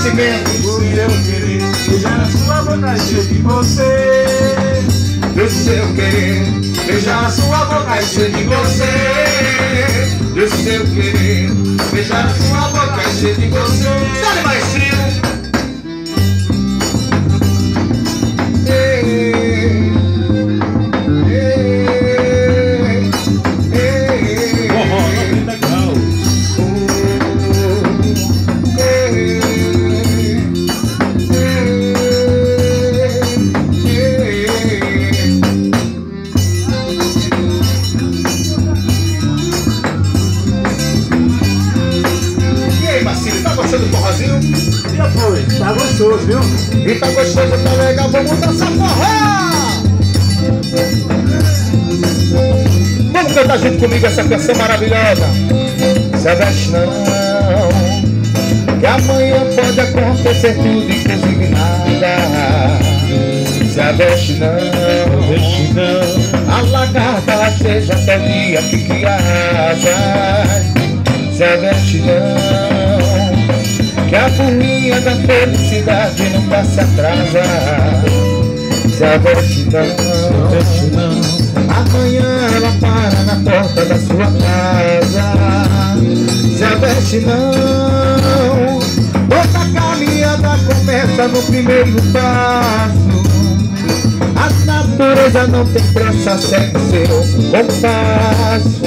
sentimentos. O seu querer, beijar a sua boca cheia de você. Do seu querer, beijar a sua boca cheia de você. Do seu querer, beijar a sua boca cheia de você. Dá-lhe mais frio. Do forrozinho? Já foi, tá gostoso, viu? E tá gostoso, tá legal, vamos dançar forró! Vamos cantar junto comigo essa canção maravilhosa. Se aveste não, que amanhã pode acontecer tudo, inclusive nada. Se aveste não, a lagarta seja até o dia que cria asas. Se aveste não, que a forminha da felicidade nunca se atrasa. Se aveste não, amanhã ela para na porta da sua casa. Se aveste não, toda caminhada começa no primeiro passo. A natureza não tem pressa, segue seu compasso.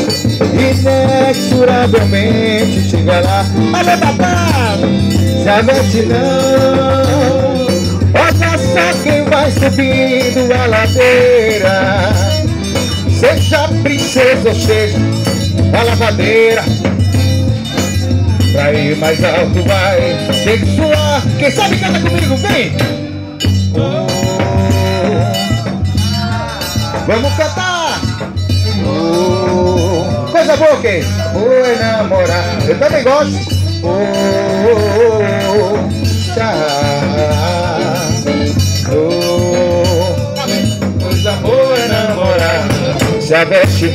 Inexoravelmente chega lá. Alô, babado! Se aveste não, olha só quem vai subindo a ladeira. Seja princesa ou seja a lavadeira, pra ir mais alto vai ter que suar. Quem sabe canta comigo, vem! Vamos cantar! Coisa boa, quem? Oi, namorar. Eu também gosto. Coisa boa é namorar. Se aveste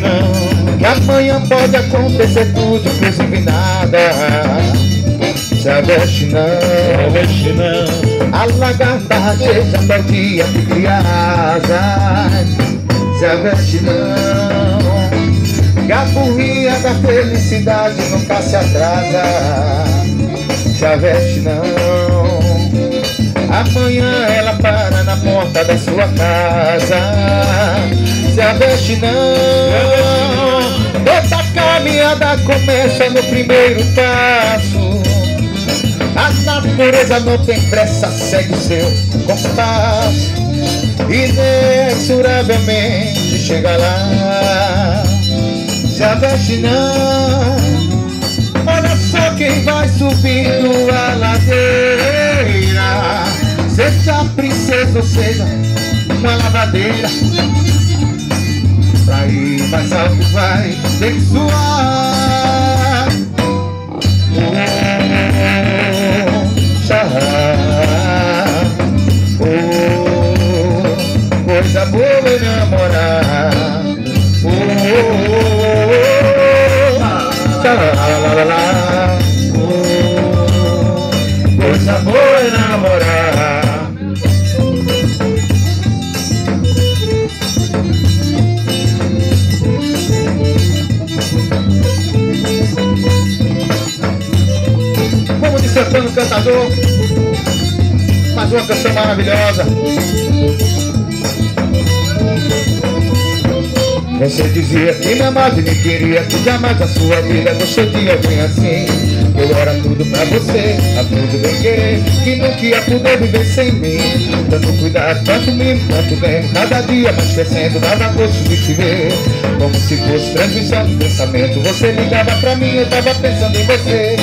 não, que amanhã pode acontecer tudo, inclusive nada. Se aveste não, a lagarta seja até o dia que cria asas. Se aveste não, que a burrinha da felicidade nunca se atrasa. Se aveste não, amanhã ela para na porta da sua casa. Se aveste não, toda caminhada começa no primeiro passo. A natureza não tem pressa, segue seu compasso. Inexoravelmente chega lá. Se aveste não, olha só quem vai subindo a ladeira. Seja princesa ou seja uma lavadeira, pra ir mais alto vai ter que suar. Coisa boa é namorar. Coisa boa é namorar. Vamos de Santana, cantador. Mais uma canção maravilhosa. Você dizia que me amava e me queria, que jamais a sua vida gostou de alguém assim. Eu era tudo pra você, a tudo bem querer, que nunca ia poder viver sem mim. Tanto cuidado, tanto mimo, tanto bem, cada dia mais crescendo, dava gosto de te ver. Como se fosse transmissão do pensamento, você ligava pra mim, eu tava pensando em você.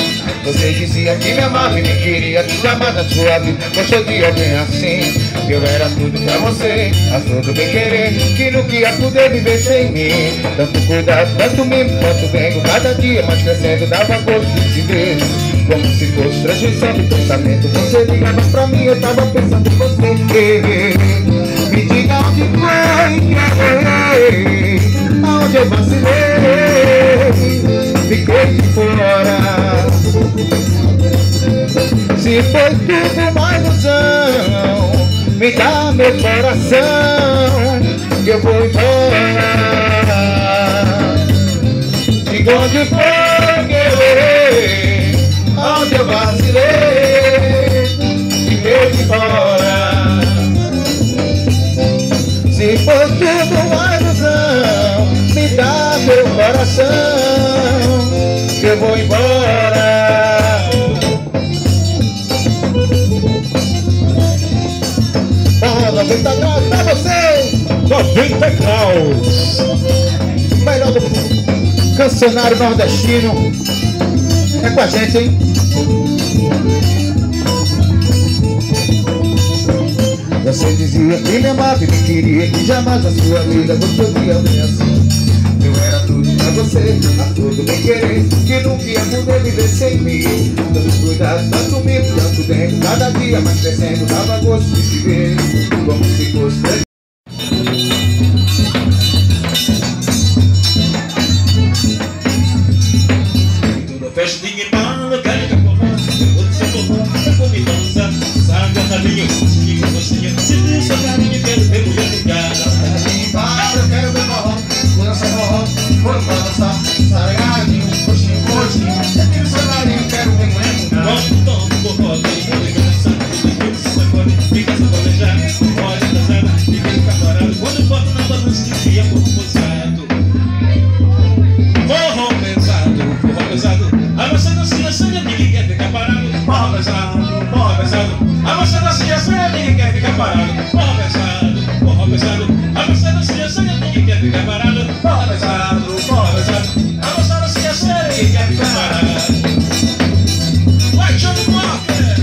Você dizia que me amava e me queria, que jamais a sua vida gostou de alguém assim. Eu era tudo pra você, a tudo bem querer, que nunca ia poder viver sem mim. Tanto cuidado, tanto mimo, tanto bem, cada dia mais crescendo, dava gosto de te ver. Como se fosse transmissão de pensamento, você ligava pra mim, eu tava pensando em você. Me diga onde foi que eu errei, aonde eu vacilei, fiquei de fora. Se foi tudo uma ilusão, me dá meu coração, que eu vou embora. Diga onde foi que eu errei, onde eu vacilei, e veio embora. Se foi tudo uma ilusão, me dá meu coração, que eu vou embora. Barra 90 graus pra vocês! 90 graus! Melhor do cancionário nordestino. É com a gente, hein? Você dizia que me amava e me queria, que jamais a sua vida gostou de alguém assim. Eu era tudo pra você, a tudo bem querer, que nunca ia poder viver sem mim. Tanto cuidado, tanto mimo, tanto dentro, cada dia mais crescendo, dava gosto de se ver, como se fosse. Tudo festa de bala, quero que porra, eu vou te socorrer, eu vou me dançar, sabe a caminho, se liga você, se der seu carinho, quero ver mulher ligada. Eu quero ver forró, dança forró, vou dançar, sargadinho, coxinho, coxinho, eu quero seu carinho, quero ver mulher mudar. Vamos tomar forró, todo mundo que dançar, tudo que se sacode, fica sacolejado, pode dançar, fica encaparado, quando bota na balança, enfia corpo posado. Forró pesado, amassando assim a sanha, ninguém quer ficar parado. Forró pesado, amassando assim a sanha, ninguém quer ficar parado. Forró pesado, amassando assim a sanha, ninguém quer ficar parado. Forró pesado, amassando assim a sanha, ninguém quer ficar parado. Vai, Johnny Walker!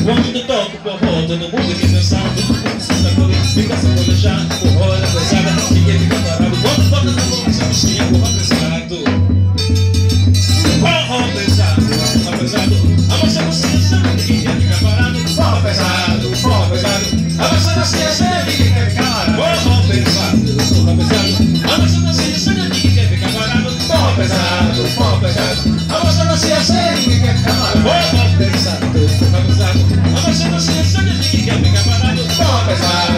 Quando toco forró, todo mundo quer dançar, todo mundo se sacode, fica sacolejado, forró é pesada, ninguém fica parado. Quando bota na mão, essa bichinha, forró pesado. Forró pesado, amassando assim a cena, ninguém quer ficar parado. Forró pesado, amassando assim a cena, ninguém quer ficar parado. Forró pesado, amassando assim a cena, ninguém quer ficar parado. Forró pesado, amassando assim a cena, ninguém quer ficar parado. Forró pesado, amassando assim a cena, ninguém quer ficar parado. Forró pesado,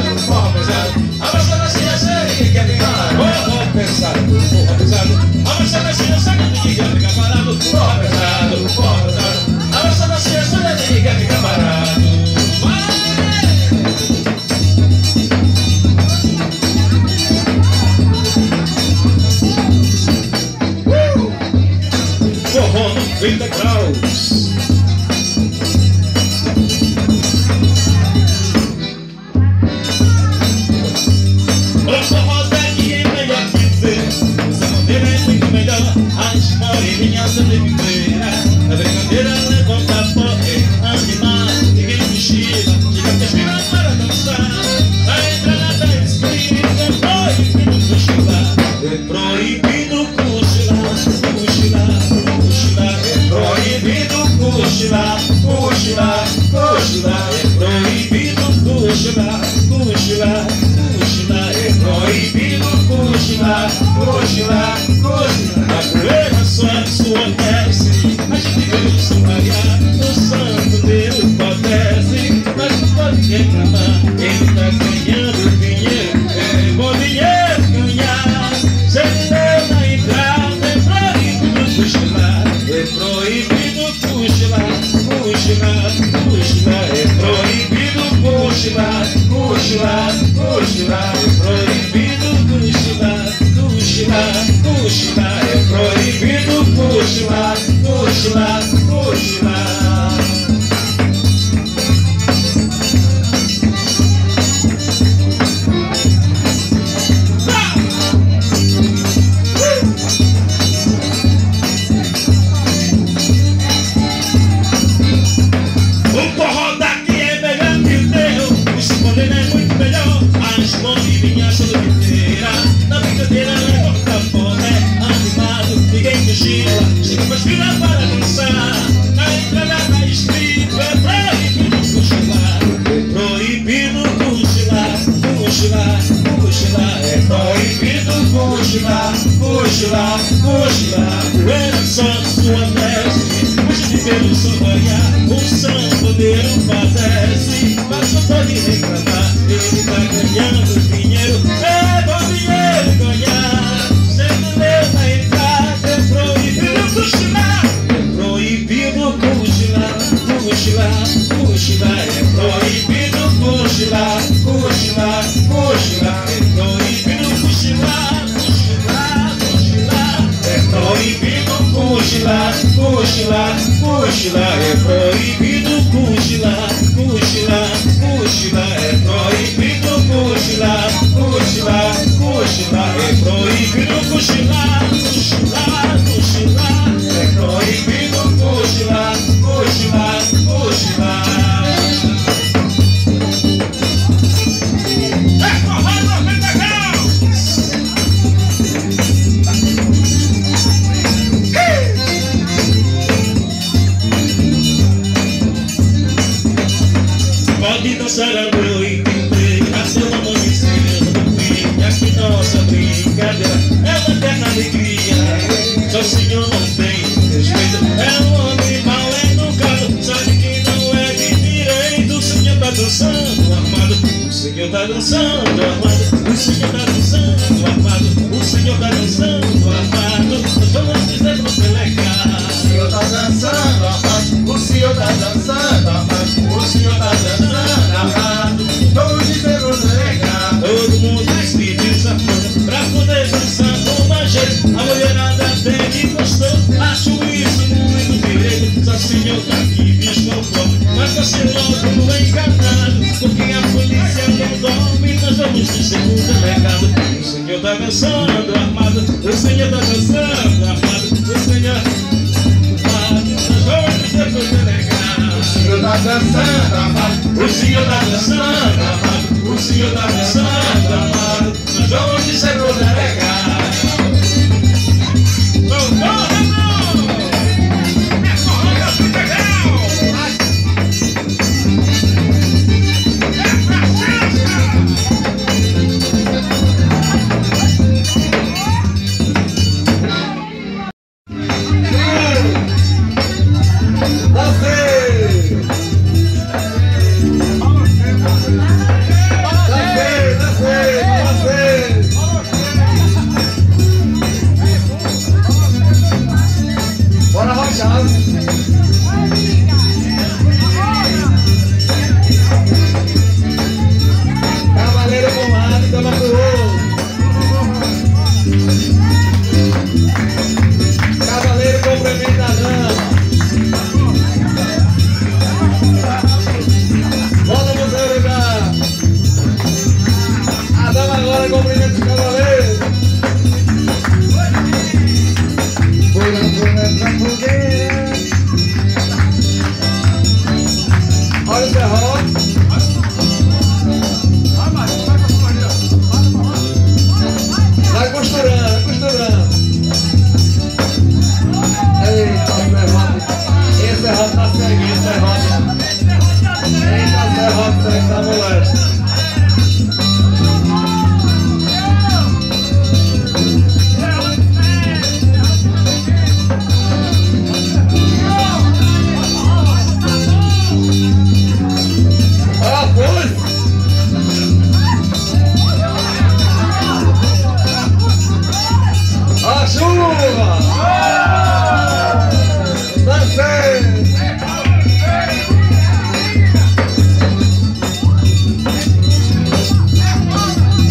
amassando assim a cena, ninguém quer ficar parado. Forró pesado, amassando assim a cena, ninguém quer ficar parado. Forró pesado, amassando assim a cena, ninguém quer ficar parado. Forró 90 graus. O forró daqui é melhor que ter, essa bandeira é muito melhor, as moreninhas são de viveira. A brincadeira levanta a porra, animado, ninguém mochila, chega que aspira para dançar. A entrada da esquina é proibido cochilar, é proibido cochilar, é proibido cochilar, é proibido cochilar, é proibido cochilar. A poeira sua desce, a gente vê o som variar, o santo Deus padece, mas não pode reclamar, quem tá ganhando dinheiro, é bom dinheiro ganhar. Se ele deu na entrada, é proibido cochilar, é proibido cochilar, é proibido cochilar, é proibido cochilar, é proibido cochilar. O forró daqui é melhor que o teu, o chicoteiro é muito melhor, as moreninhas são de viveira. Na brincadeira levanta a porra, é animado, ninguém cochila, chega pra aspirar para dançar. Na entrada cochilar, cochilar, poeira só sua veste. Puxa de pelo sonhar, o sanfoneiro padece. Mas não pode reclamar, ele tá ganhando dinheiro. É bom dinheiro ganhar, sendo leu na entrada. É proibido cochilar, é proibido cochilar, cochilar, cochilar. É proibido cochilar, cochilar, cochilar. É proibido cochilar, cochilar, cochilar. É proibido cochilar, cochilar, cochilar. É proibido cochilar, cochilar, cochilar. É proibido cochilar, cochilar, cochilar. É proibido cochilar, cochilar, cochilar. É proibido cochilar, cochilar, cochilar. Pode dançar a noite inteira, até o amanhecer do fim. Aqui nossa brincadeira é uma eterna alegria. Só o senhor não tem respeito, é um homem mal educado. Sabe que não é de direito. O senhor tá dançando armado, o senhor tá dançando armado, o senhor tá dançando armado, o senhor tá dançando armado. Nós vamos dizer pro delegado. O senhor tá dançando armado, o senhor tá dançando armado, o senhor tá dançando armado. Vamos dizer pro delegado. Todo mundo se desafina pra poder dançar com mais jeito. A mulherada até que gostou, acho isso muito direito. Só o senhor tá aqui desconforme, mas tá sendo logo enganado, porque a polícia não dorme. Nós vamos dizer pro delegado. O senhor tá dançando armado, o senhor tá dançando armado, o senhor... Nós vamos dizer pro delegado. O senhor tá dançando armado, O senhor tá dançando armado, o senhor tá dançando armado. Nós vamos dizer pro delegado. bora rochar. Cavaleiro pro lado, dama pro outro. Cavaleiro cumprimenta a dama. Volta pro seu lugar. A dama agora cumprimenta o cavaleiro. Pulando nessa fogueira. Olha o serrote. Vai costurando, vai costurando. Eita, serrote. Esse serrote tá ceguinho, serrote. Eita, serrote, serrote da molesta. A chuva! Dancei!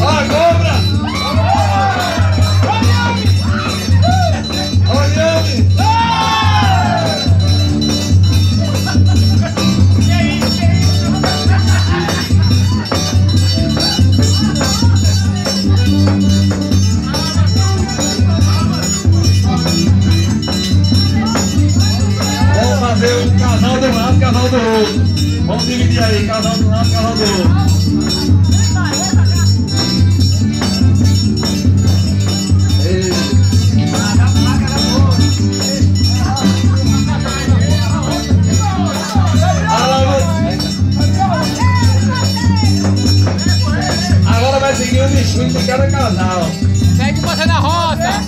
A cobra! Olhame! Vamos fazer um casal do lado, casal do outro. Vamos dividir aí, casal do lado, casal do outro. Agora vai seguir o desfile de cada casal. Segue você na roça!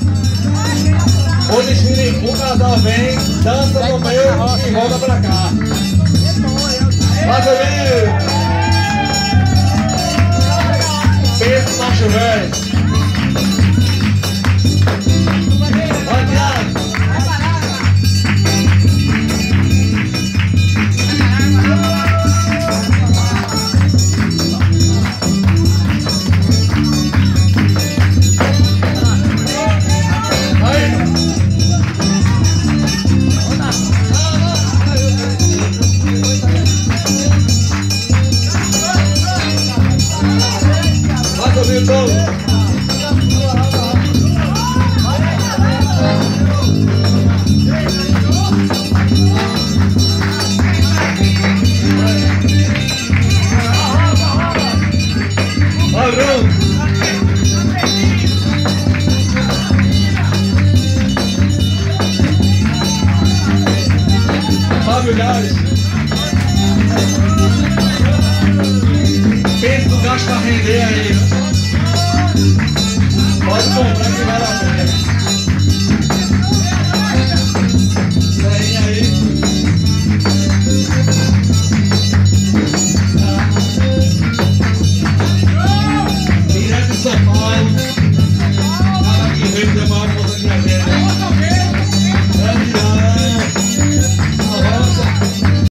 O desfile, o casal vem, dança no meio e volta pra cá. Mais ou menos. Pensa, macho velho. Vai, Thiago. Pensa no gasto pra render aí.